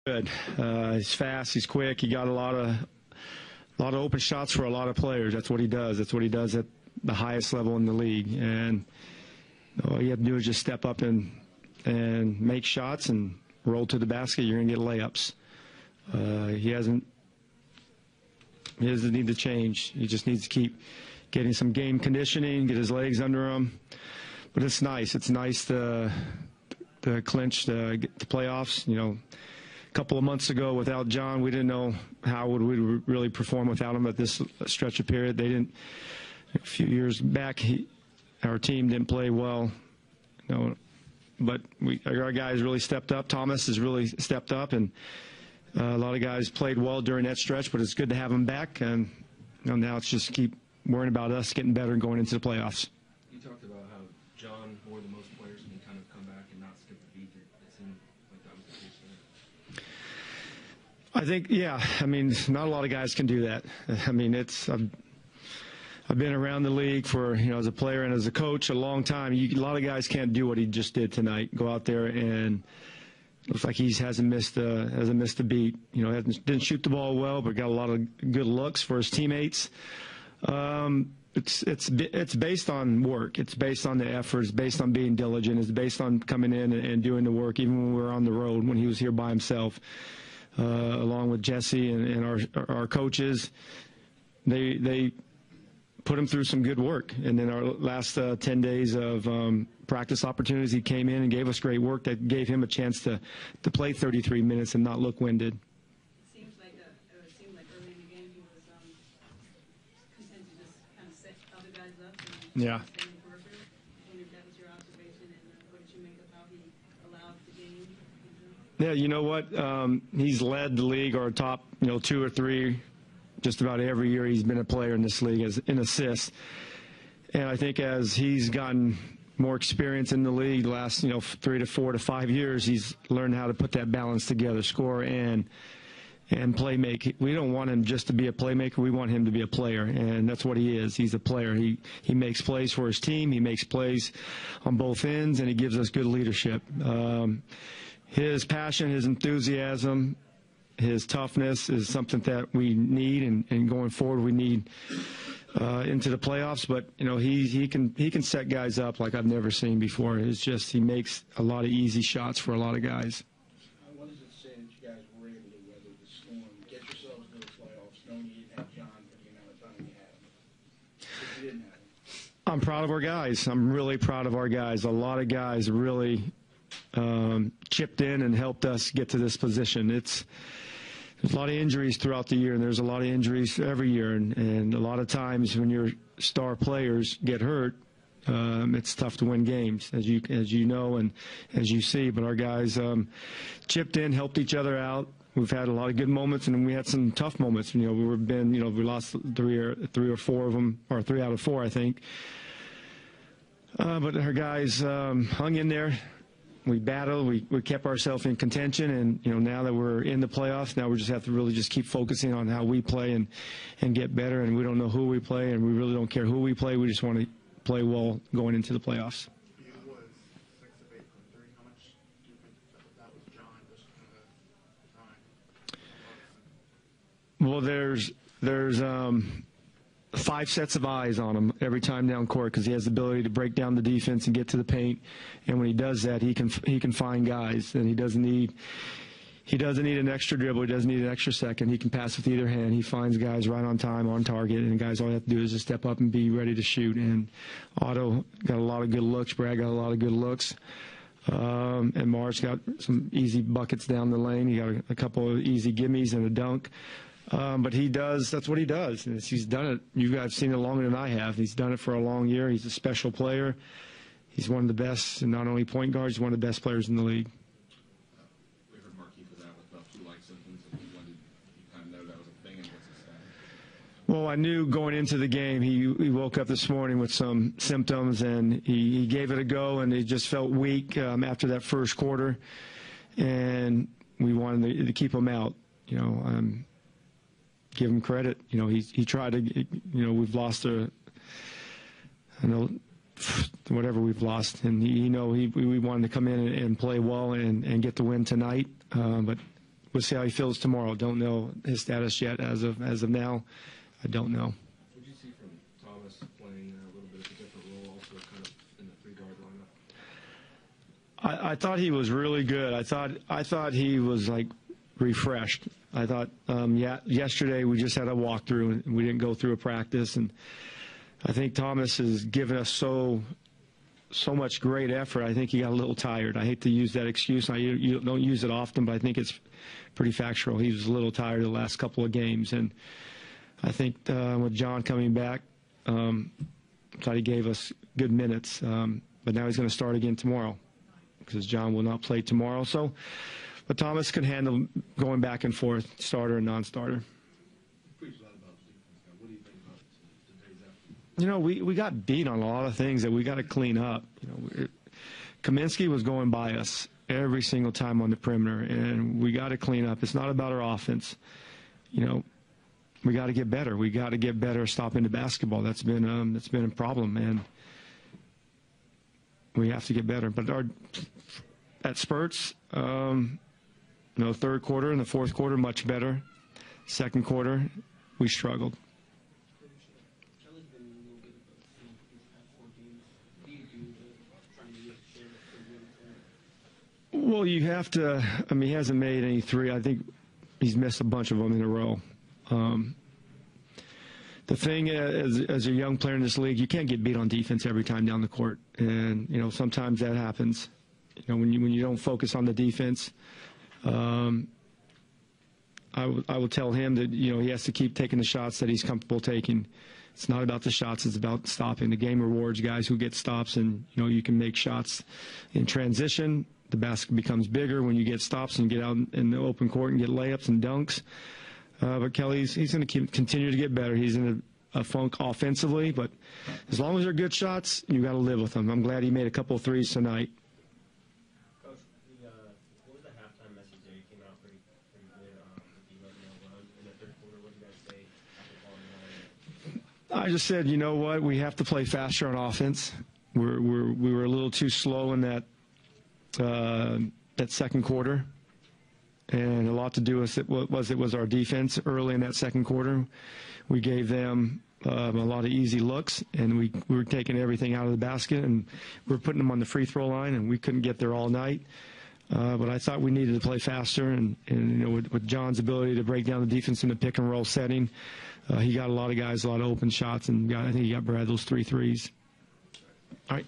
Good. He's fast. He's quick. He got a lot of open shots for a lot of players. That's what he does. That's what he does at the highest level in the league. And all you have to do is just step up and make shots and roll to the basket. You're going to get layups. He doesn't need to change. He just needs to keep getting some game conditioning, get his legs under him. But it's nice. It's nice to clinch the playoffs. You know, a couple of months ago without John, we didn't know how would we really perform without him at this stretch of period. They didn't. A few years back, our team didn't play well. You know, but our guys really stepped up. Thomas has really stepped up, and a lot of guys played well during that stretch. But it's good to have him back, and you know, now it's just keep worrying about us getting better and going into the playoffs. You talked about how John wore the most players and he kind of come back and not skip a beat. It seemed like that was the case there. I think, yeah. I mean, not a lot of guys can do that. I mean, I've been around the league for, you know, as a player and as a coach a long time. A lot of guys can't do what he just did tonight. Go out there and looks like he hasn't missed a beat. You know, didn't shoot the ball well, but got a lot of good looks for his teammates. It's based on work. It's based on the effort. It's based on being diligent. It's based on coming in and doing the work, even when we were on the road, when he was here by himself, along with Jesse and our coaches. They put him through some good work. And then our last 10 days of practice opportunities, he came in and gave us great work that gave him a chance to play 33 minutes and not look winded. It seemed like early in the game he was content to just kind of set other guys up and yeah. stay in the perimeter. I wonder if that was your observation and what did you make of how he allowed the game? Yeah, you know what? He's led the league or top, you know, 2 or 3 just about every year he's been a player in this league in assists. And I think as he's gotten more experience in the league the last, you know, 3 to 4 to 5 years, he's learned how to put that balance together, score and play make. We don't want him just to be a playmaker. We want him to be a player, and that's what he is. He's a player. He makes plays for his team. He makes plays on both ends, and he gives us good leadership. His passion, his enthusiasm, his toughness is something that we need, and going forward we need into the playoffs. But you know, he can set guys up like I've never seen before. It's just he makes a lot of easy shots for a lot of guys. What does it say that you guys were able to weather the storm, get yourselves to the playoffs, knowing you didn't have John for the amount of time you had him? If you didn't have him. I'm proud of our guys. I'm really proud of our guys. A lot of guys really chipped in and helped us get to this position. There's a lot of injuries throughout the year, and there's a lot of injuries every year. And a lot of times when your star players get hurt, it's tough to win games, as you know and as you see. But our guys chipped in, helped each other out. We've had a lot of good moments, and we had some tough moments. You know, we lost three or four of them, or 3 out of 4, I think. But our guys hung in there. We battled. We kept ourselves in contention, and you know, now that we're in the playoffs, now we just have to really just keep focusing on how we play and get better. And we don't know who we play, and we really don't care who we play. We just want to play well going into the playoffs. You was 6 of 8 from 3. How much do you think that was John just kind of time? Well, there's 5 sets of eyes on him every time down court, because he has the ability to break down the defense and get to the paint. And when he does that, he can find guys, and he doesn't need an extra dribble. He doesn't need an extra second. He can pass with either hand. He finds guys right on time, on target, and guys, all you have to do is just step up and be ready to shoot. And Otto got a lot of good looks. Brad got a lot of good looks. And Marsh got some easy buckets down the lane. He got a couple of easy gimmies and a dunk. But that's what he does. And he's done it. You guys have seen it longer than I have. He's done it for a long year. He's a special player. He's one of the best, and not only point guards, he's one of the best players in the league. We heard Markieff was out with flu-like symptoms, and when did you kind of know that was a thing, and what's his status? Well, I knew going into the game, he woke up this morning with some symptoms, and he gave it a go, and he just felt weak after that first quarter, and we wanted to keep him out. You know, give him credit. You know, he tried to. You know, we've lost whatever we've lost, and we wanted to come in and play well and get the win tonight. But we'll see how he feels tomorrow. Don't know his status yet as of now. I don't know. What did you see from Thomas playing a little bit of a different role, also kind of in the three-guard lineup? I thought he was really good. I thought he was like refreshed. I thought yesterday we just had a walkthrough and we didn't go through a practice, and I think Thomas has given us so much great effort. I think he got a little tired. I hate to use that excuse. You don't use it often, but I think it's pretty factual. He was a little tired the last couple of games, and I think with John coming back, thought he gave us good minutes. But now he's going to start again tomorrow because John will not play tomorrow. So, but Thomas can handle going back and forth, starter and non-starter. You know, we got beat on a lot of things that we got to clean up. You know, Kaminsky was going by us every single time on the perimeter, and we got to clean up. It's not about our offense. You know, we got to get better. We got to get better stopping the basketball. That's been a problem, and we have to get better. But at spurts, you know, third quarter and the fourth quarter much better. Second quarter, we struggled. Well, you have to. I mean, he hasn't made any three. I think he's missed a bunch of them in a row. The thing is, as a young player in this league, you can't get beat on defense every time down the court, and you know sometimes that happens. You know, when you don't focus on the defense, I will tell him that you know he has to keep taking the shots that he's comfortable taking. It's not about the shots; it's about stopping. The game rewards guys who get stops, and you know you can make shots in transition. The basket becomes bigger when you get stops and get out in the open court and get layups and dunks. But Kelly's going to continue to get better. He's in a funk offensively, but as long as they're good shots, you got to live with them. I'm glad he made a couple of threes tonight. Coach, what was the halftime message there? You came out pretty good with the 11-0 run in the third quarter. What did you guys say after falling behind? I just said, you know what, we have to play faster on offense. We were a little too slow in that second quarter, and a lot to do with it was our defense early in that second quarter. We gave them a lot of easy looks, and we were taking everything out of the basket, and we were putting them on the free throw line, and we couldn't get there all night. But I thought we needed to play faster, and you know, with John's ability to break down the defense in the pick and roll setting, he got a lot of guys, a lot of open shots, and I think he got Brad those 3 threes. All right.